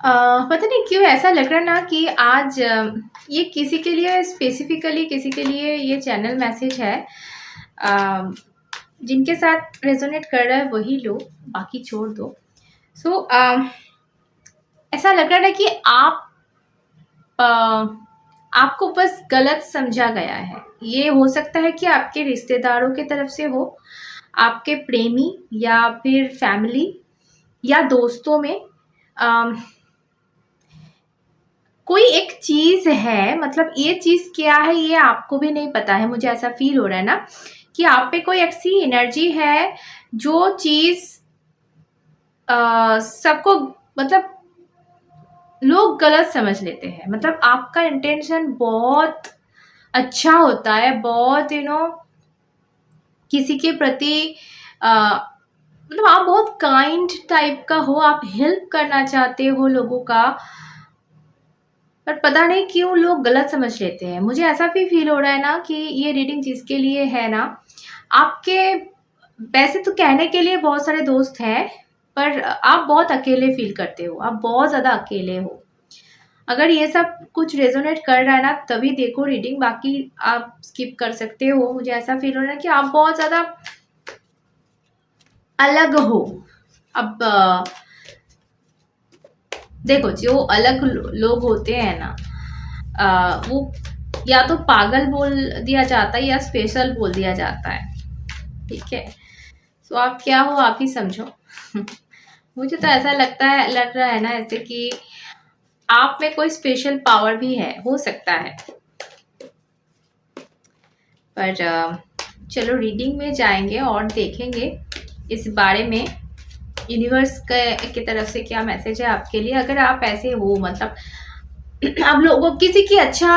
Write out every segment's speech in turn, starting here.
पता नहीं क्यों ऐसा लग रहा है ना कि आज ये किसी के लिए स्पेसिफिकली किसी के लिए ये चैनल मैसेज है। अ, जिनके साथ रेजोनेट कर रहा है वही लो, बाकी छोड़ दो। सो ऐसा लग रहा है ना कि अ, आपको बस गलत समझा गया है। ये हो सकता है कि आपके रिश्तेदारों की तरफ से हो, आपके प्रेमी या फिर फैमिली या दोस्तों में। अ, कोई एक चीज़ है, मतलब ये चीज़ क्या है ये आपको भी नहीं पता है। मुझे ऐसा फ़ील हो रहा है ना कि आप पे कोई ऐसी एनर्जी है जो चीज़ सबको, मतलब लोग गलत समझ लेते हैं। मतलब आपका इंटेंशन बहुत अच्छा होता है, बहुत किसी के प्रति अ, मतलब आप बहुत काइंड टाइप का हो, आप हेल्प करना चाहते हो लोगों का, पर पता नहीं क्यों लोग गलत समझ लेते हैं। मुझे ऐसा भी फ़ील हो रहा है ना कि ये रीडिंग जिसके लिए है ना, आपके वैसे तो कहने के लिए बहुत सारे दोस्त हैं, पर आप बहुत अकेले फ़ील करते हो, आप बहुत ज़्यादा अकेले हो। अगर ये सब कुछ रेज़ोनेट कर रहा है ना, तभी देखो रीडिंग, बाकी आप स्किप कर सकते हो। मुझे ऐसा फ़ील हो रहा है कि आप बहुत ज़्यादा अलग हो। अब देखो, जो अलग लोग होते हैं ना, वो या तो पागल बोल दिया जाता है या स्पेशल बोल दिया जाता है। ठीक है, तो आप क्या हो आप ही समझो। मुझे तो ऐसा लग रहा है ना ऐसे कि आप में कोई स्पेशल पावर भी है, हो सकता है। पर चलो रीडिंग में जाएंगे और देखेंगे इस बारे में यूनिवर्स की तरफ से क्या मैसेज है आपके लिए। अगर आप ऐसे हो, मतलब आप लोगों किसी की अच्छा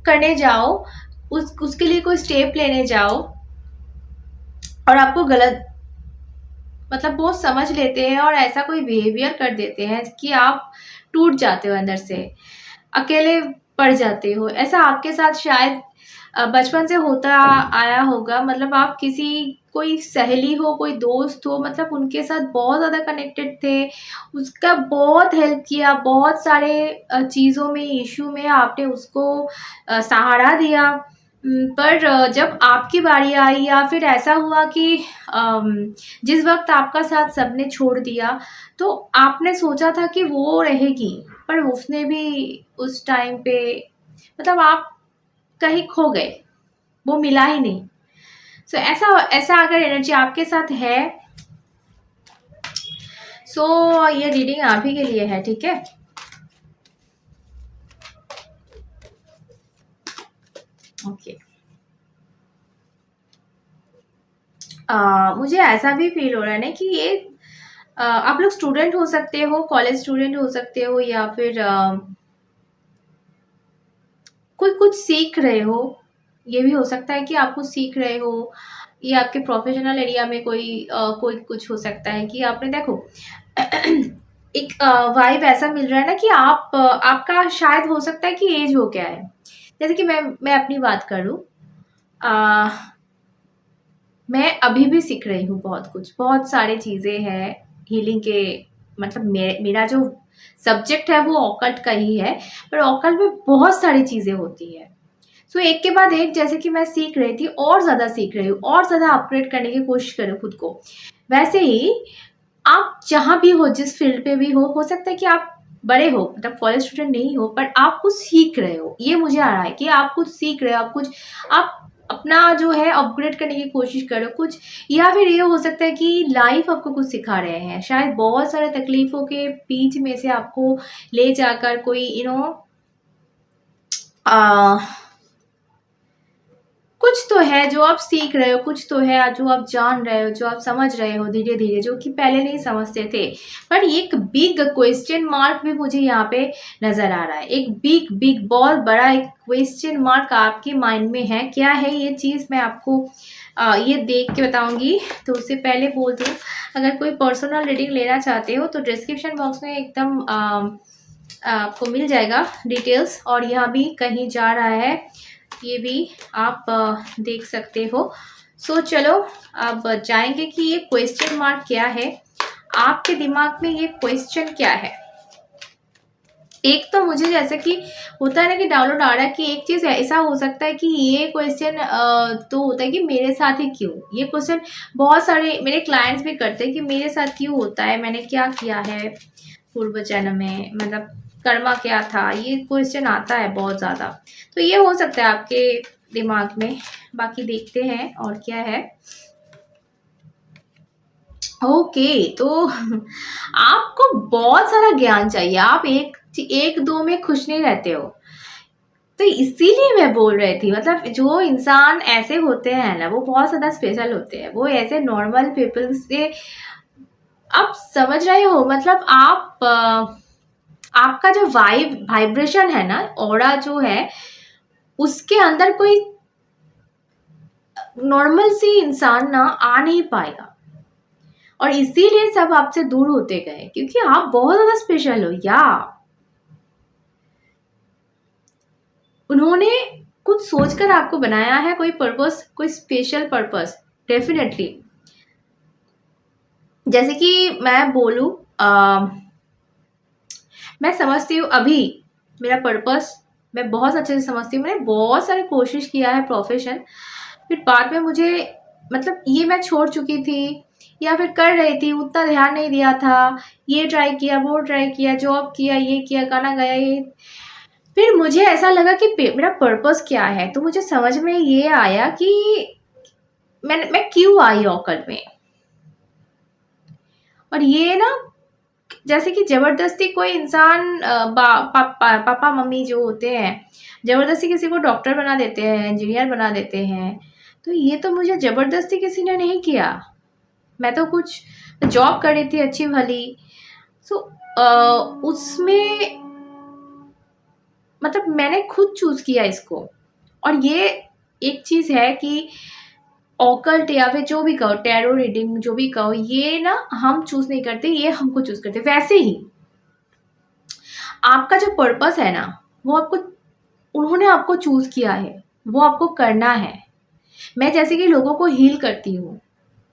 करने जाओ, उसके लिए कोई स्टेप लेने जाओ और आपको गलत, मतलब वो समझ लेते हैं और ऐसा कोई बिहेवियर कर देते हैं कि आप टूट जाते हो अंदर से, अकेले पड़ जाते हो। ऐसा आपके साथ शायद बचपन से होता आया होगा। मतलब आप किसी, कोई सहेली हो, कोई दोस्त हो, मतलब उनके साथ बहुत ज़्यादा कनेक्टेड थे, उसका बहुत हेल्प किया, बहुत सारे चीज़ों में, इशू में आपने उसको सहारा दिया। पर जब आपकी बारी आई या फिर ऐसा हुआ कि जिस वक़्त आपका साथ सबने छोड़ दिया, तो आपने सोचा था कि वो रहेगी, पर उसने भी उस टाइम पे, मतलब आप कहीं खो गए, वो मिला ही नहीं। सो ऐसा ऐसा अगर एनर्जी आपके साथ है, सो ये रीडिंग आप ही के लिए है, ठीक है? ओके। मुझे ऐसा भी फ़ील हो रहा है ना कि ये आप लोग स्टूडेंट हो सकते हो, कॉलेज स्टूडेंट हो सकते हो, या फिर कोई कुछ सीख रहे हो। ये भी हो सकता है कि आप कुछ सीख रहे हो, या आपके प्रोफेशनल एरिया में कोई कुछ हो सकता है कि आपने देखो एक वाइब ऐसा मिल रहा है ना कि आपका शायद हो सकता है कि एज हो गया है। जैसे कि मैं अपनी बात करूँ, अ, मैं अभी भी सीख रही हूँ बहुत कुछ, बहुत सारी चीज़ें हैं हीलिंग के। मतलब मेरा जो सब्जेक्ट है वो ऑकल्ट का ही है, पर ऑकल्ट में बहुत सारी चीज़ें होती है। सो एक के बाद एक, जैसे कि मैं सीख रही थी और ज़्यादा सीख रही हूँ, और ज़्यादा अपग्रेड करने की कोशिश करूँ खुद को। वैसे ही आप जहाँ भी हो, जिस फील्ड पे भी हो सकता है कि आप बड़े हो, मतलब कॉलेज स्टूडेंट नहीं हो, पर आप कुछ सीख रहे हो। ये मुझे आ रहा है कि आप कुछ सीख रहे हो, आप अपना जो है अपग्रेड करने की कोशिश करो कुछ, या फिर ये हो सकता है कि लाइफ आपको कुछ सिखा रहे हैं। शायद बहुत सारे तकलीफ़ों के बीच में से आपको ले जाकर कोई अ कुछ तो है जो आप सीख रहे हो, कुछ तो है जो आप जान रहे हो, जो आप समझ रहे हो धीरे-धीरे, जो कि पहले नहीं समझते थे। पर एक बिग क्वेश्चन मार्क भी मुझे यहाँ पे नज़र आ रहा है। एक बिग बहुत बड़ा एक क्वेश्चन मार्क आपके माइंड में है। क्या है ये चीज़, मैं आपको ये देख के बताऊँगी। तो उससे पहले बोल दूँ, अगर कोई पर्सनल रीडिंग लेना चाहते हो तो डिस्क्रिप्शन बॉक्स में एकदम आपको मिल जाएगा डिटेल्स, और यहाँ भी कहीं जा रहा है, ये भी आप देख सकते हो। सो चलो अब जाएंगे कि ये क्वेश्चन मार्क क्या है, आपके दिमाग में ये क्वेश्चन क्या है। एक तो मुझे जैसे कि होता है ना कि डाउनलोड आ रहा है कि एक चीज़ ऐसा हो सकता है कि ये क्वेश्चन तो होता है कि मेरे साथ ही क्यों, ये क्वेश्चन बहुत सारे मेरे क्लाइंट्स भी करते हैं कि मेरे साथ क्यों होता है, मैंने क्या किया है पूर्व जन्म में, मतलब कर्मा क्या था, ये क्वेश्चन आता है बहुत ज़्यादा। तो ये हो सकता है आपके दिमाग में। बाकी देखते हैं और क्या है। ओके, तो आपको बहुत सारा ज्ञान चाहिए, आप एक दो में खुश नहीं रहते हो। तो इसीलिए मैं बोल रही थी, मतलब जो इंसान ऐसे होते हैं ना वो बहुत ज़्यादा स्पेशल होते हैं, वो ऐसे नॉर्मल पीपल से आप समझ रहे हो, मतलब आपका जो वाइब्रेशन है ना, ऑरा जो है, उसके अंदर कोई नॉर्मल सी इंसान ना आ नहीं पाएगा। और इसीलिए सब आपसे दूर होते गए, क्योंकि आप बहुत ज़्यादा स्पेशल हो। या उन्होंने कुछ सोचकर आपको बनाया है, कोई पर्पस, कोई स्पेशल पर्पस, डेफिनेटली। जैसे कि मैं बोलूँ, मैं समझती हूँ अभी मेरा पर्पस मैं बहुत अच्छे से समझती हूँ। मैंने बहुत सारी कोशिश किया है प्रोफेशन, फिर बाद में मुझे, मतलब ये मैं छोड़ चुकी थी या फिर कर रही थी, उतना ध्यान नहीं दिया था, ये ट्राई किया, वो ट्राई किया, जॉब किया, ये किया, गाना गाया, ये। फिर मुझे ऐसा लगा कि मेरा पर्पस क्या है, तो मुझे समझ में ये आया कि मैं क्यों आई ऑकल्ट में। और ये ना, जैसे कि जबरदस्ती कोई इंसान पापा मम्मी जो होते हैं जबरदस्ती किसी को डॉक्टर बना देते हैं, इंजीनियर बना देते हैं। तो ये तो मुझे जबरदस्ती किसी ने नहीं किया, मैं तो कुछ जॉब कर रही थी अच्छी भली। सो उसमें मतलब मैंने खुद चूज किया इसको। और ये एक चीज है कि ऑकल्ट या फिर जो भी कहो, टैरो रीडिंग जो भी कहो, ये ना हम चूज नहीं करते, ये हमको चूज करते। वैसे ही आपका जो पर्पस है ना, वो आपको, उन्होंने आपको चूज किया है, वो आपको करना है। मैं जैसे कि लोगों को हील करती हूँ,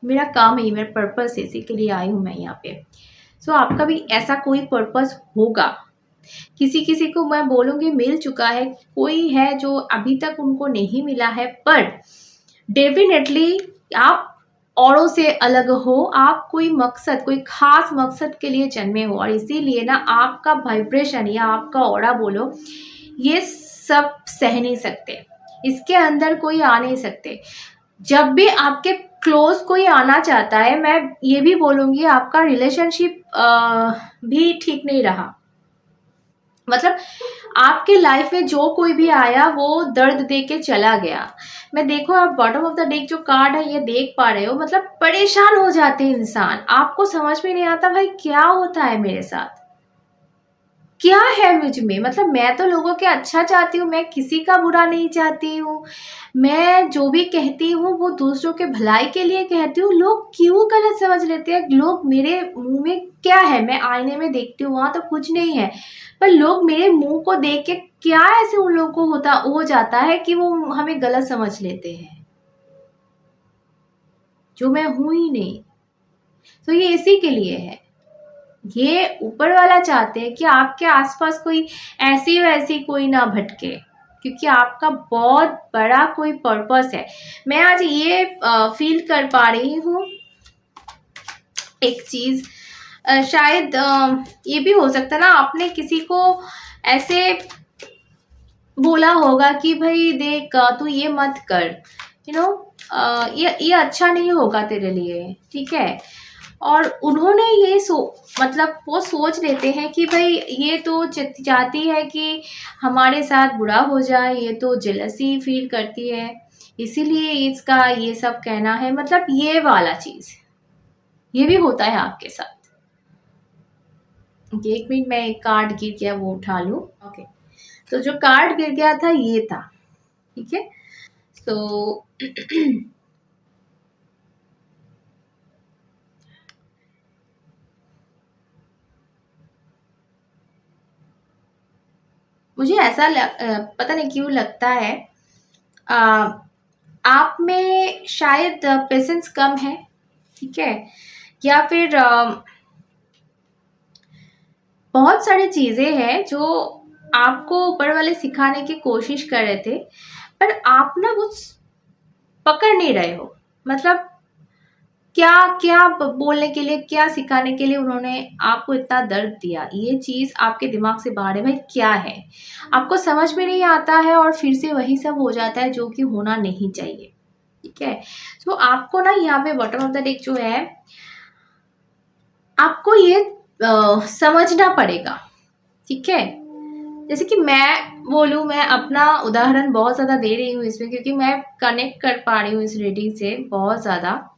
मेरा काम है, मेरा पर्पस है, इसी के लिए आई हूँ मैं यहाँ पे। सो आपका भी ऐसा कोई पर्पस होगा। किसी किसी को मैं बोलूँगी मिल चुका है, कोई है जो अभी तक उनको नहीं मिला है, पर डेफिनेटली आप औरों से अलग हो, आप कोई मकसद, कोई खास मकसद के लिए जन्मे हो। और इसीलिए ना आपका वाइब्रेशन या आपका ऑरा बोलो, ये सब सह नहीं सकते, इसके अंदर कोई आ नहीं सकते। जब भी आपके क्लोज कोई आना चाहता है, मैं ये भी बोलूँगी आपका रिलेशनशिप भी ठीक नहीं रहा। मतलब आपके लाइफ में जो कोई भी आया वो दर्द दे के चला गया। मैं देखो, आप बॉटम ऑफ द डेक जो कार्ड है ये देख पा रहे हो, मतलब परेशान हो जाते हैं इंसान, आपको समझ में नहीं आता भाई क्या होता है मेरे साथ, क्या है मुझ में। मतलब मैं तो लोगों के अच्छा चाहती हूँ, मैं किसी का बुरा नहीं चाहती हूँ, मैं जो भी कहती हूँ वो दूसरों के भलाई के लिए कहती हूँ। लोग क्यों गलत समझ लेते हैं, लोग मेरे मुंह में क्या है, मैं आईने में देखती हूँ वहां तो कुछ नहीं है, पर लोग मेरे मुंह को देख के क्या ऐसे उन लोगों को हो जाता है कि वो हमें गलत समझ लेते हैं, जो मैं हूं ही नहीं। तो ये इसी के लिए है, ये ऊपर वाला चाहते हैं कि आपके आसपास कोई ऐसी वैसी कोई ना भटके, क्योंकि आपका बहुत बड़ा कोई पर्पस है। मैं आज ये फील कर पा रही हूँ एक चीज, शायद ये भी हो सकता है ना, आपने किसी को ऐसे बोला होगा कि भाई देख तू ये मत कर, यू नो, ये अच्छा नहीं होगा तेरे लिए, ठीक है। और उन्होंने ये मतलब वो सोच लेते हैं कि भाई ये तो चाहती है कि हमारे साथ बुरा हो जाए, ये तो जेलसी फील करती है, इसीलिए इसका ये सब कहना है, मतलब ये वाला चीज ये भी होता है आपके साथ। एक मिनट, मैं एक कार्ड गिर गया वो उठा लूं। ओके, तो जो कार्ड गिर गया था ये था, ठीक है। तो मुझे ऐसा पता नहीं क्यों लगता है आ, आप में शायद पेशेंस कम है, ठीक है, या फिर बहुत सारी चीज़ें हैं जो आपको ऊपर वाले सिखाने की कोशिश कर रहे थे, पर आप ना वो पकड़ नहीं रहे हो। मतलब क्या क्या बोलने के लिए, क्या सिखाने के लिए उन्होंने आपको इतना दर्द दिया, ये चीज़ आपके दिमाग से बाहर है। भाई क्या है, आपको समझ में नहीं आता है और फिर से वही सब हो जाता है जो कि होना नहीं चाहिए। ठीक है, तो आपको ना यहाँ पे बॉटम ऑफ द डेक जो है, आपको ये समझना पड़ेगा। ठीक है, जैसे कि मैं बोलूँ, मैं अपना उदाहरण बहुत ज़्यादा दे रही हूँ इसमें, क्योंकि मैं कनेक्ट कर पा रही हूँ इस रीडिंग से बहुत ज़्यादा।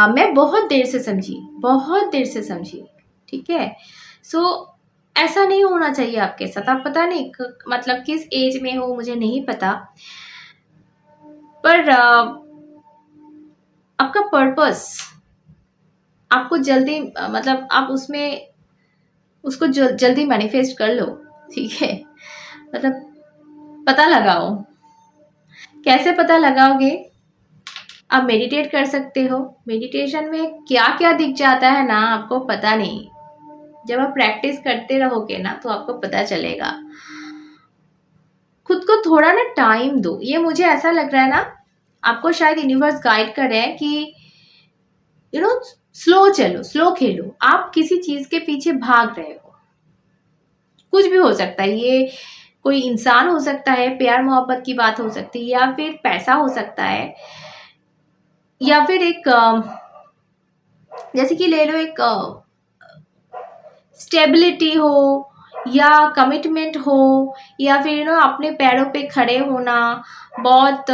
मैं बहुत देर से समझी, बहुत देर से समझी। ठीक है, सो ऐसा नहीं होना चाहिए आपके साथ। आप पता नहीं मतलब किस एज में हो, मुझे नहीं पता, पर आपका पर्पस आपको जल्दी मतलब आप उसमें उसको जल्दी मैनिफेस्ट कर लो। ठीक है, मतलब पता लगाओ। कैसे पता लगाओगे? आप मेडिटेट कर सकते हो। मेडिटेशन में क्या क्या दिख जाता है ना, आपको पता नहीं। जब आप प्रैक्टिस करते रहोगे ना तो आपको पता चलेगा। खुद को थोड़ा ना टाइम दो। ये मुझे ऐसा लग रहा है ना, आपको शायद यूनिवर्स गाइड कर रहे हैं कि स्लो चलो, स्लो खेलो। आप किसी चीज के पीछे भाग रहे हो, कुछ भी हो सकता है। ये कोई इंसान हो सकता है, प्यार मोहब्बत की बात हो सकती है, या फिर पैसा हो सकता है, या फिर एक जैसे कि ले लो एक स्टेबिलिटी हो, या कमिटमेंट हो, या फिर अपने पैरों पे खड़े होना, बहुत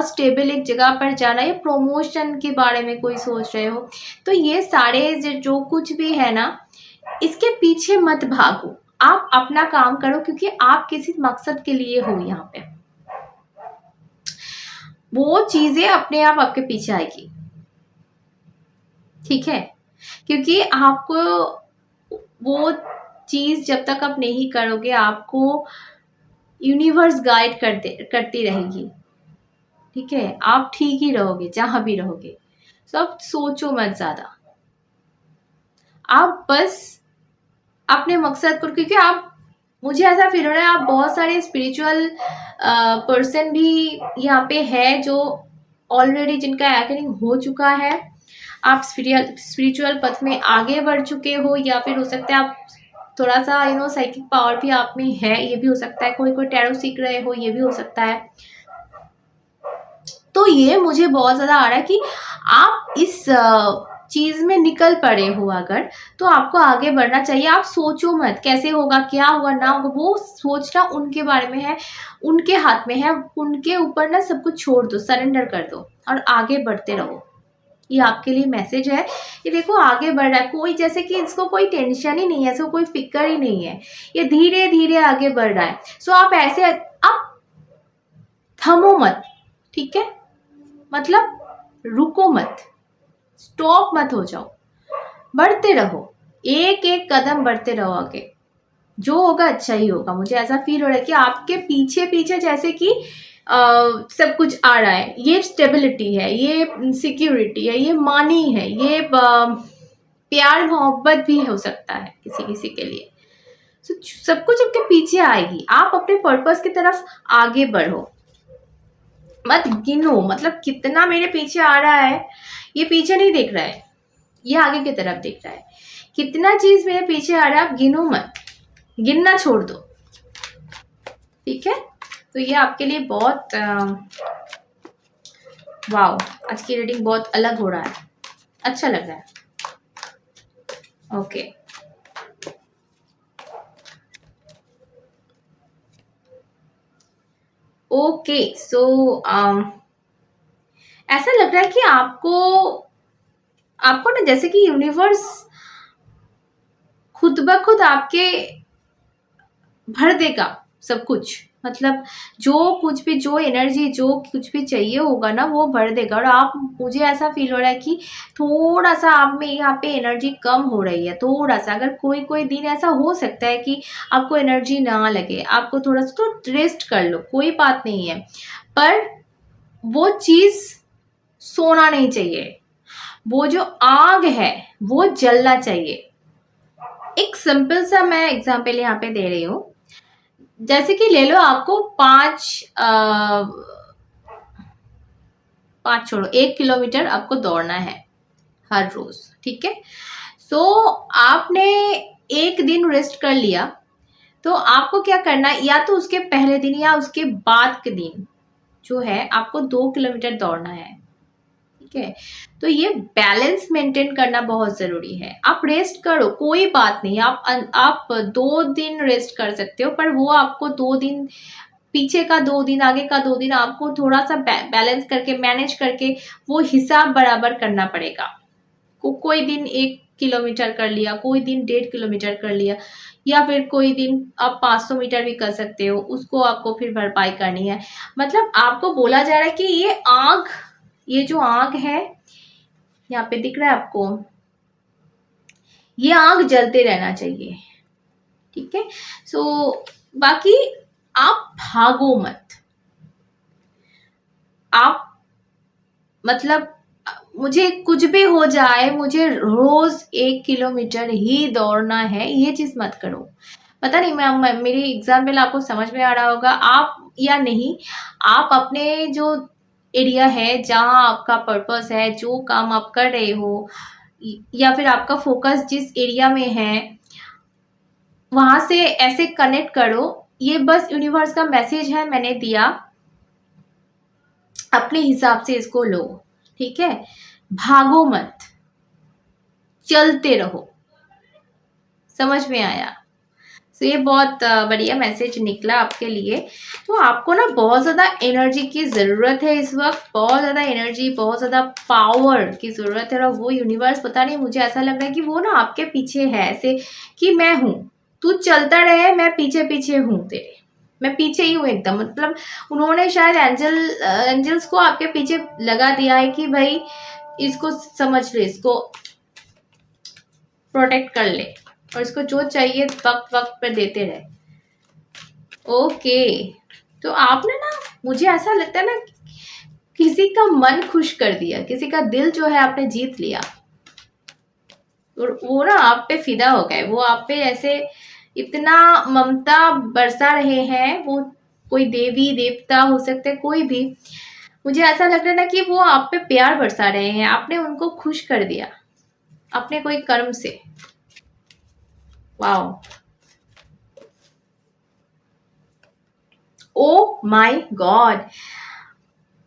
स्टेबल एक जगह पर जाना, या प्रमोशन के बारे में कोई सोच रहे हो। तो ये सारे जो कुछ भी है ना, इसके पीछे मत भागो। आप अपना काम करो, क्योंकि आप किसी मकसद के लिए हो यहाँ पे। वो चीजें अपने आप आपके पीछे आएगी। ठीक है, क्योंकि आपको वो चीज जब तक आप नहीं करोगे, आपको यूनिवर्स गाइड करती रहेगी। ठीक है, आप ठीक ही रहोगे जहां भी रहोगे। तो आप सोचो मत ज्यादा, आप बस अपने मकसद को, क्योंकि आप, मुझे ऐसा फील हो रहा है आप बहुत सारे स्पिरिचुअल पर्सन भी यहाँ पे है जो ऑलरेडी जिनका अवेकनिंग हो चुका है। आप स्पिरिचुअल पथ में आगे बढ़ चुके हो, या फिर हो सकता है आप थोड़ा सा साइकिक पावर भी आप में है, ये भी हो सकता है। कोई टैरो सीख रहे हो, ये भी हो सकता है। तो ये मुझे बहुत ज्यादा आ रहा है कि आप इस चीज में निकल पड़े हो अगर, तो आपको आगे बढ़ना चाहिए। आप सोचो मत कैसे होगा, क्या होगा, ना होगा। वो सोचना उनके बारे में है, उनके हाथ में है। उनके ऊपर ना सब कुछ छोड़ दो, सरेंडर कर दो और आगे बढ़ते रहो। ये आपके लिए मैसेज है। ये देखो आगे बढ़ रहा है कोई, जैसे कि इसको कोई टेंशन ही नहीं है, इसको कोई फिक्र ही नहीं है। ये धीरे धीरे आगे बढ़ रहा है। सो आप ऐसे, आप थमो मत। ठीक है, मतलब रुको मत, स्टॉप मत हो जाओ, बढ़ते रहो। एक एक कदम बढ़ते रहो आगे। जो होगा अच्छा ही होगा। मुझे ऐसा फील हो रहा है कि आपके पीछे पीछे जैसे कि सब कुछ आ रहा है। ये स्टेबिलिटी है, ये सिक्योरिटी है, ये मनी है, ये प्यार मोहब्बत भी हो सकता है किसी किसी के लिए। सब कुछ आपके पीछे आएगी। आप अपने पर्पस की तरफ आगे बढ़ो, मत गिनो मतलब कितना मेरे पीछे आ रहा है। ये पीछे नहीं देख रहा है, ये आगे की तरफ देख रहा है। कितना चीज मेरे पीछे आ रहा है, आप गिनो मत, गिनना छोड़ दो। ठीक है, तो ये आपके लिए बहुत वाओ, आज की रीडिंग बहुत अलग हो रहा है, अच्छा लग रहा है। ओके, ओके, सो ऐसा लग रहा है कि आपको ना जैसे कि यूनिवर्स खुद ब खुद आपके भर देगा सब कुछ। मतलब जो कुछ भी, जो एनर्जी, जो कुछ भी चाहिए होगा ना, वो भर देगा। और आप, मुझे ऐसा फील हो रहा है कि थोड़ा सा आप में यहाँ पे एनर्जी कम हो रही है, थोड़ा सा। अगर कोई दिन ऐसा हो सकता है कि आपको एनर्जी ना लगे, आपको थोड़ा सा तो रेस्ट कर लो, कोई बात नहीं है। पर वो चीज सोना नहीं चाहिए। वो जो आग है वो जलना चाहिए। एक सिंपल सा मैं एग्जांपल यहाँ पे दे रही हूँ। जैसे कि ले लो आपको 1 किलोमीटर आपको दौड़ना है हर रोज, ठीक है। सो आपने एक दिन रेस्ट कर लिया, तो आपको क्या करना है, या तो उसके पहले दिन या उसके बाद के दिन जो है आपको 2 किलोमीटर दौड़ना है, ठीक है। तो ये बैलेंस मेंटेन करना बहुत जरूरी है। आप रेस्ट करो, कोई बात नहीं, आप 2 दिन रेस्ट कर सकते हो, पर वो आपको 2 दिन पीछे का 2 दिन आगे का 2 दिन आपको थोड़ा सा बैलेंस करके मैनेज करके वो हिसाब बराबर करना पड़ेगा। कोई दिन 1 किलोमीटर कर लिया, कोई दिन 1.5 किलोमीटर कर लिया, या फिर कोई दिन आप 500 मीटर भी कर सकते हो, उसको आपको फिर भरपाई करनी है। मतलब आपको बोला जा रहा है कि ये जो आग है, यहाँ पे दिख रहा है आपको, ये आग जलते रहना चाहिए, ठीक है। सो बाकी आप भागो मत, आप मतलब मुझे कुछ भी हो जाए, मुझे रोज 1 किलोमीटर ही दौड़ना है, ये चीज मत करो। पता नहीं मैं मेरी एग्जाम्पल आपको समझ में आ रहा होगा आप या नहीं। आप अपने जो एरिया है, जहाँ आपका पर्पस है, जो काम आप कर रहे हो, या फिर आपका फोकस जिस एरिया में है, वहां से ऐसे कनेक्ट करो। ये बस यूनिवर्स का मैसेज है, मैंने दिया, अपने हिसाब से इसको लो, ठीक है। भागो मत, चलते रहो। समझ में आया? तो ये बहुत बढ़िया मैसेज निकला आपके लिए। तो आपको ना बहुत ज़्यादा एनर्जी की ज़रूरत है इस वक्त, बहुत ज़्यादा एनर्जी, बहुत ज़्यादा पावर की ज़रूरत है। और वो यूनिवर्स, पता नहीं, मुझे ऐसा लग रहा है कि वो ना आपके पीछे है, ऐसे कि मैं हूँ, तू चलता रहे, मैं पीछे पीछे हूँ तेरे, मैं पीछे ही हूँ एकदम। मतलब उन्होंने शायद एंजल्स को आपके पीछे लगा दिया है कि भाई इसको समझ ले, इसको प्रोटेक्ट कर ले, और इसको जो चाहिए वक्त वक्त पर देते रहे। ओके, तो आपने ना, मुझे ऐसा लगता है ना, किसी का मन खुश कर दिया, किसी का दिल जो है आपने जीत लिया, और वो ना आप पे फिदा हो गए, वो आप पे ऐसे इतना ममता बरसा रहे हैं। वो कोई देवी देवता हो सकते हैं, कोई भी, मुझे ऐसा लग रहा है ना कि वो आप पे प्यार बरसा रहे हैं। आपने उनको खुश कर दिया अपने कोई कर्म से। Wow, oh my God.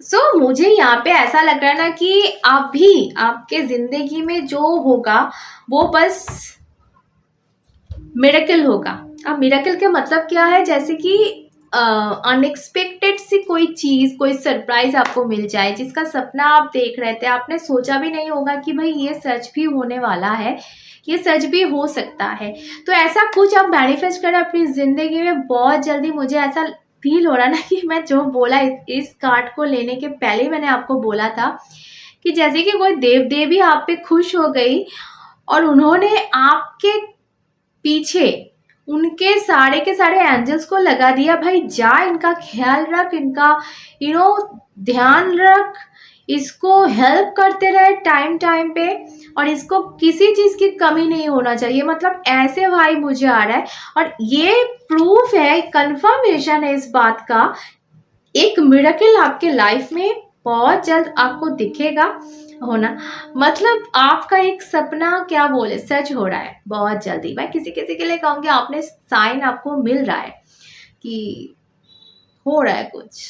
So मुझे यहाँ पे ऐसा लग रहा है ना कि आप भी, आपके जिंदगी में जो होगा वो बस मिरेकल होगा। अब मिरेकल का मतलब क्या है, जैसे कि अनएक्सपेक्टेड सी कोई चीज, कोई सरप्राइज आपको मिल जाए, जिसका सपना आप देख रहे थे, आपने सोचा भी नहीं होगा कि भाई ये सच भी होने वाला है, ये सच भी हो सकता है। तो ऐसा कुछ आप मैनिफेस्ट करें अपनी जिंदगी में बहुत जल्दी। मुझे ऐसा फील हो रहा ना कि मैं जो बोला इस कार्ड को लेने के पहले ही मैंने आपको बोला था कि जैसे कि कोई देव देवी आप पे खुश हो गई, और उन्होंने आपके पीछे उनके सारे के सारे एंजल्स को लगा दिया, भाई जा, इनका ख्याल रख, इनका ध्यान रख, इसको हेल्प करते रहे टाइम टाइम पे, और इसको किसी चीज की कमी नहीं होना चाहिए। मतलब ऐसे भाई मुझे आ रहा है, और ये प्रूफ है, कंफर्मेशन है इस बात का। एक मिरेकल आपके लाइफ में बहुत जल्द आपको दिखेगा होना। मतलब आपका एक सपना, क्या बोले, सच हो रहा है बहुत जल्दी। मैं किसी किसी के लिए कहूँगी, आपने साइन आपको मिल रहा है कि हो रहा है कुछ।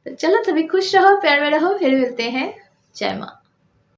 तो चलो, सभी खुश रहो, प्यार में रहो, फिर मिलते हैं। जय माँ।